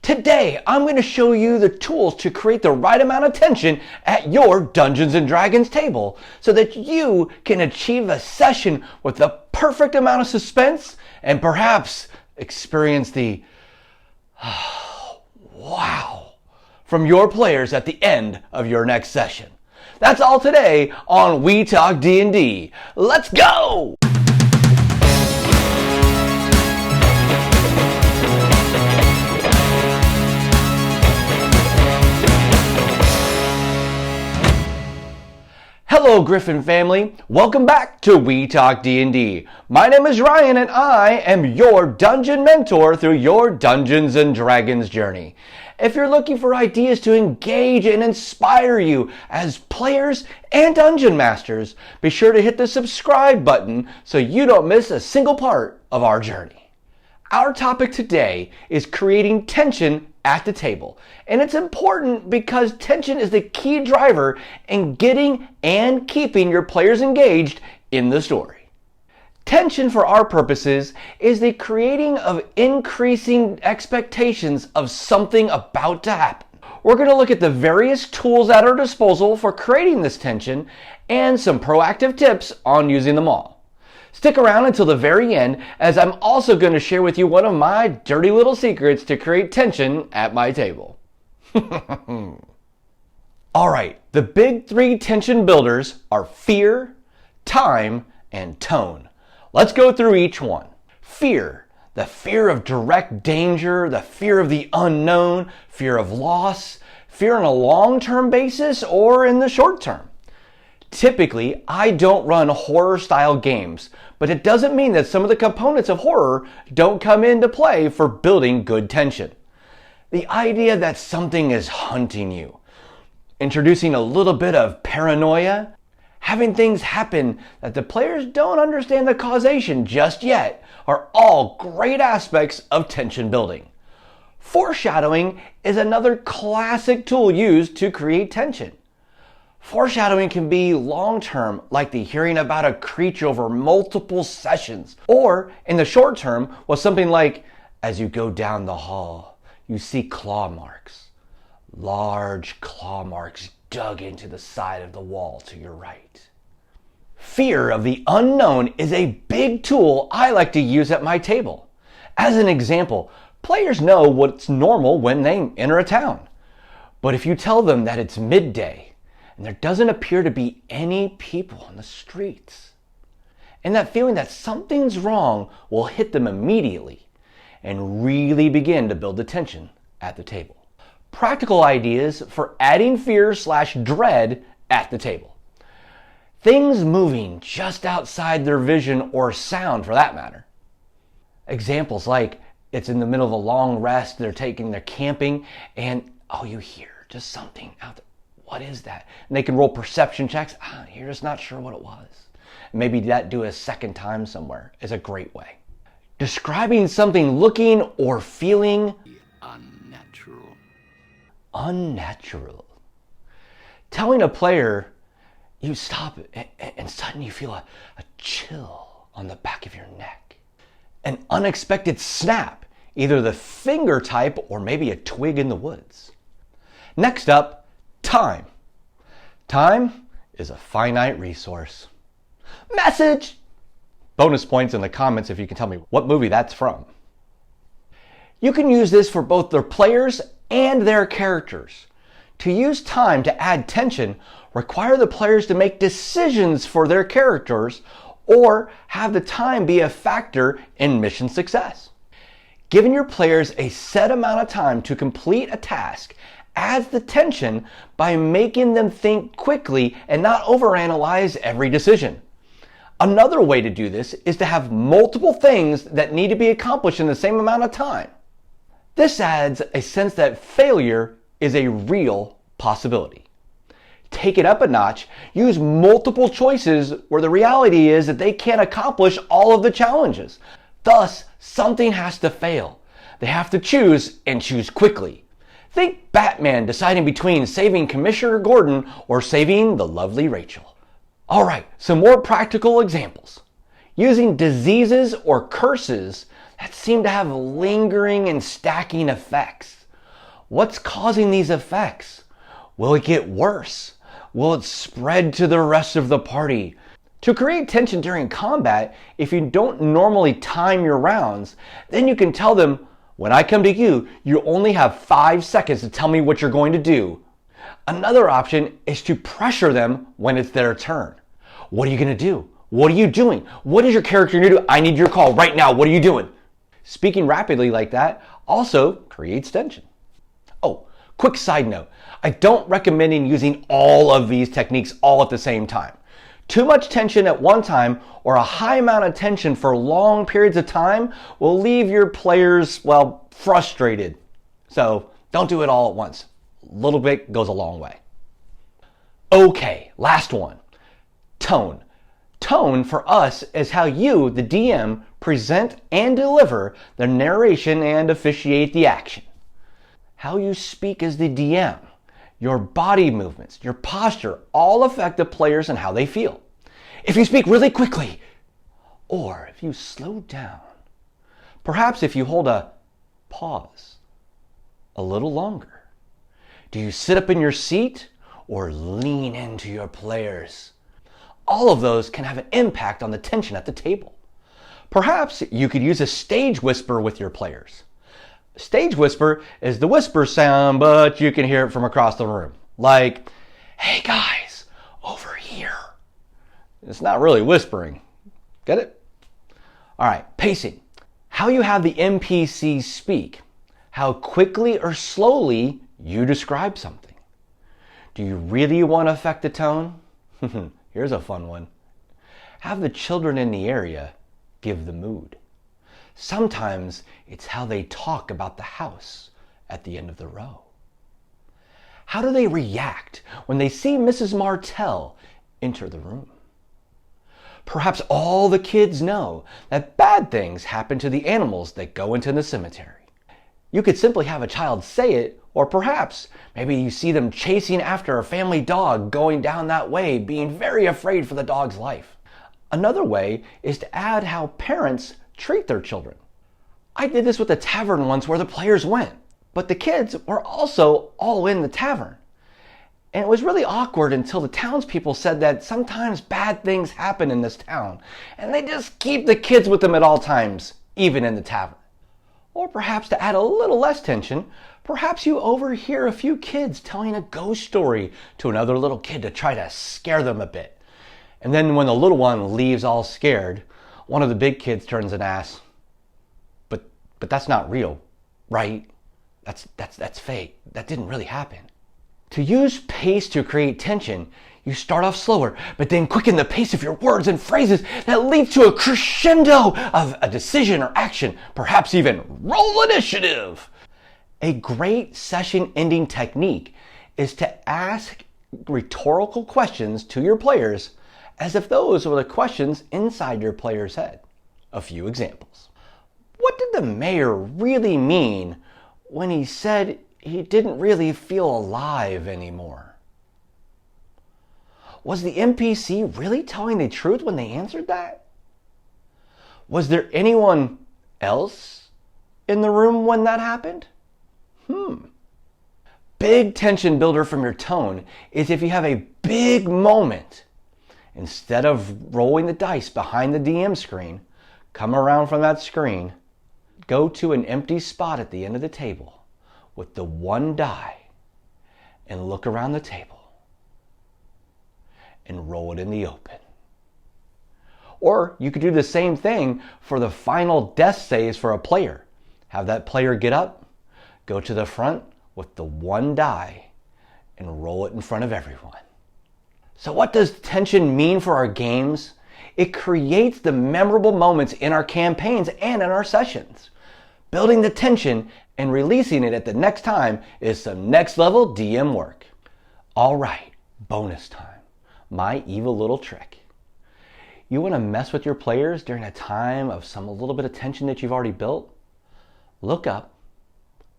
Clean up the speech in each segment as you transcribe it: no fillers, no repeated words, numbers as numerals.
Today, I'm going to show you the tools to create the right amount of tension at your Dungeons & Dragons table so that you can achieve a session with the perfect amount of suspense and perhaps experience the wow from your players at the end of your next session. That's all today on We Talk D&D. Let's go! Hello Griffin family, welcome back to We Talk D&D. My name is Ryan and I am your dungeon mentor through your Dungeons & Dragons journey. If you're looking for ideas to engage and inspire you as players and dungeon masters, be sure to hit the subscribe button so you don't miss a single part of our journey. Our topic today is creating tension at the table. And it's important because tension is the key driver in getting and keeping your players engaged in the story. Tension for our purposes is the creating of increasing expectations of something about to happen. We're going to look at the various tools at our disposal for creating this tension and some proactive tips on using them all. Stick around until the very end, as I'm also going to share with you one of my dirty little secrets to create tension at my table. Alright, the big three tension builders are fear, time, and tone. Let's go through each one. Fear, the fear of direct danger, the fear of the unknown, fear of loss, fear on a long-term basis or in the short term. Typically, I don't run horror-style games, but it doesn't mean that some of the components of horror don't come into play for building good tension. The idea that something is hunting you, introducing a little bit of paranoia, having things happen that the players don't understand the causation just yet, are all great aspects of tension building. Foreshadowing is another classic tool used to create tension. Foreshadowing can be long-term, like the hearing about a creature over multiple sessions, or in the short term was something like, as you go down the hall, you see claw marks. Large claw marks dug into the side of the wall to your right. Fear of the unknown is a big tool I like to use at my table. As an example, players know what's normal when they enter a town. But if you tell them that it's midday, and there doesn't appear to be any people on the streets, and that feeling that something's wrong will hit them immediately and really begin to build the tension at the table. Practical ideas for adding fear/dread at the table. Things moving just outside their vision or sound for that matter. Examples like it's in the middle of a long rest, they're camping, and you hear just something out there. What is that? And they can roll perception checks. You're just not sure what it was. Maybe do a second time somewhere is a great way. Describing something looking or feeling unnatural. Telling a player, you stop and suddenly you feel a chill on the back of your neck. An unexpected snap, either the finger type or maybe a twig in the woods. Next up, time. Time is a finite resource. Message! Bonus points in the comments if you can tell me what movie that's from. You can use this for both their players and their characters. To use time to add tension, require the players to make decisions for their characters or have the time be a factor in mission success. Giving your players a set amount of time to complete a task adds the tension by making them think quickly and not overanalyze every decision. Another way to do this is to have multiple things that need to be accomplished in the same amount of time. This adds a sense that failure is a real possibility. Take it up a notch, use multiple choices where the reality is that they can't accomplish all of the challenges. Thus, something has to fail. They have to choose and choose quickly. Think Batman deciding between saving Commissioner Gordon or saving the lovely Rachel. All right, some more practical examples. Using diseases or curses that seem to have lingering and stacking effects. What's causing these effects? Will it get worse? Will it spread to the rest of the party? To create tension during combat, if you don't normally time your rounds, then you can tell them, when I come to you, you only have 5 seconds to tell me what you're going to do. Another option is to pressure them when it's their turn. What are you going to do? What are you doing? What is your character going to do? I need your call right now. What are you doing? Speaking rapidly like that also creates tension. Oh, quick side note. I don't recommend using all of these techniques all at the same time. Too much tension at one time or a high amount of tension for long periods of time will leave your players, frustrated. So don't do it all at once. A little bit goes a long way. Okay, last one. Tone. Tone for us is how you, the DM, present and deliver the narration and officiate the action. How you speak as the DM. Your body movements, your posture, all affect the players and how they feel. If you speak really quickly, or if you slow down, perhaps if you hold a pause a little longer. Do you sit up in your seat or lean into your players? All of those can have an impact on the tension at the table. Perhaps you could use a stage whisper with your players. Stage whisper is the whisper sound, but you can hear it from across the room. Like, hey guys, over here. It's not really whispering. Get it? All right, pacing. How you have the NPCs speak. How quickly or slowly you describe something. Do you really want to affect the tone? Here's a fun one. Have the children in the area give the mood. Sometimes it's how they talk about the house at the end of the row. How do they react when they see Mrs. Martell enter the room? Perhaps all the kids know that bad things happen to the animals that go into the cemetery. You could simply have a child say it, or perhaps maybe you see them chasing after a family dog going down that way, being very afraid for the dog's life. Another way is to add how parents treat their children. I did this with a tavern once where the players went, but the kids were also all in the tavern. And it was really awkward until the townspeople said that sometimes bad things happen in this town, and they just keep the kids with them at all times, even in the tavern. Or perhaps to add a little less tension, perhaps you overhear a few kids telling a ghost story to another little kid to try to scare them a bit. And then when the little one leaves all scared, one of the big kids turns and asks, but that's not real, right? That's fake. That didn't really happen. To use pace to create tension, you start off slower, but then quicken the pace of your words and phrases that lead to a crescendo of a decision or action, perhaps even roll initiative. A great session ending technique is to ask rhetorical questions to your players as if those were the questions inside your player's head. A few examples. What did the mayor really mean when he said he didn't really feel alive anymore? Was the NPC really telling the truth when they answered that? Was there anyone else in the room when that happened? Big tension builder from your tone is if you have a big moment. Instead of rolling the dice behind the DM screen, come around from that screen, go to an empty spot at the end of the table with the one die and look around the table and roll it in the open. Or you could do the same thing for the final death saves for a player. Have that player get up, go to the front with the one die and roll it in front of everyone. So what does tension mean for our games? It creates the memorable moments in our campaigns and in our sessions. Building the tension and releasing it at the next time is some next level DM work. All right, bonus time. My evil little trick. You want to mess with your players during a time of a little bit of tension that you've already built? Look up,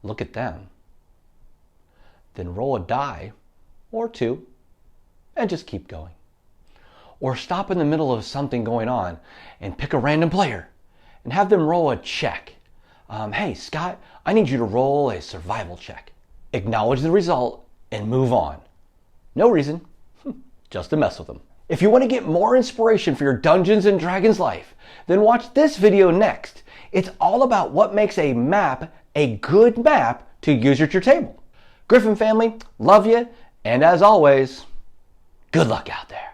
look at them, then roll a die or two and just keep going. Or stop in the middle of something going on and pick a random player and have them roll a check. Hey, Scott, I need you to roll a survival check. acknowledge the result, and move on. No reason, just to mess with them. If you want to get more inspiration for your Dungeons & Dragons life, then watch this video next. It's all about what makes a map a good map to use at your table. Griffin family, love you, and as always, good luck out there.